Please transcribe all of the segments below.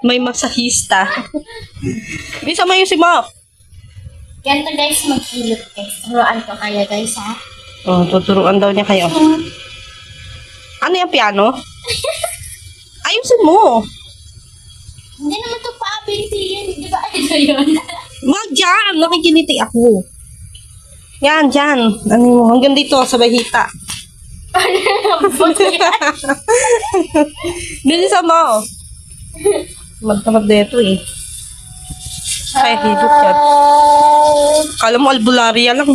May masahista. Bisa mayusin mo. Ganito guys, mag-ilot guys. Turuan ko kayo guys ha. Oh, tuturuan daw niya kayo. Ano yung piano? Ayusin mo. Hindi naman ito pa-ability yun. Di ba ito yun? Wag dyan. Nakikiniti ako. Yan, dyan. Ano mo? Hanggang dito, sa bahita. Bilisan mo. Magtamad dito eh. Ay, hidot yan. Kala mo albularia lang.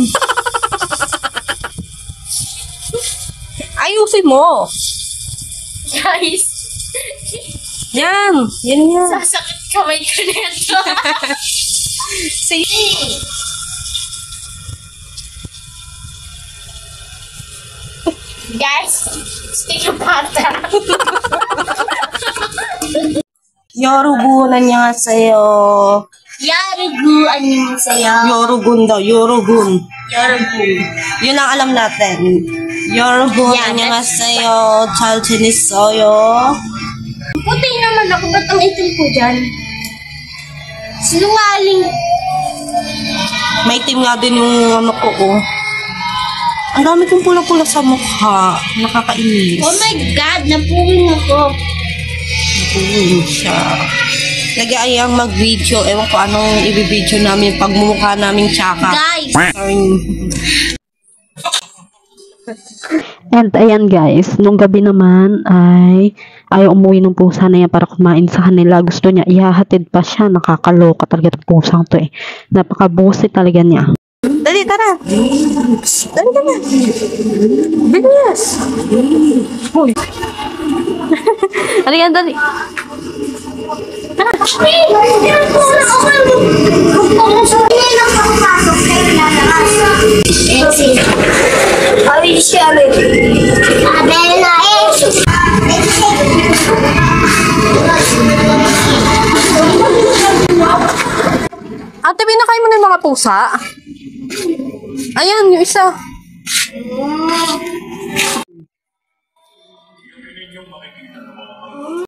Ayusin mo. Guys. Yan. Yan yan. Sasakit kamay ko nito. Sige. Guys, stick a pata. Yorugunan niya nga sa'yo. Yaruguan niyo sa'yo. Yorugun daw. Yorugun. Yorugun. Yun ang alam natin. Yorugunan niya nga sa'yo. Child Chinese sa'yo. Puti naman ako. Ba't ang itim ko dyan? Sinungaling. May team nga din yung ano ko. Oh. Ang dami kong pula-pula sa mukha. Nakakainis. Oh my God, napuwing ako. Napuwing siya. Nag-aayang mag-video. Ewan ko anong i-video namin pag mumukha namin tsaka. Guys! And ayan guys, nung gabi naman ay ayaw umuwi ng pusa na yan para kumain sa kanila. Gusto niya, ihahatid pa siya. Nakakaloka talaga ng pusang to eh. Napaka-bossy talaga niya. Dali, tara. Dali, tara. Bilis. Uy. Halika, dali. Ate, binakain mo na yung mga pusa? Ayan, yung isa.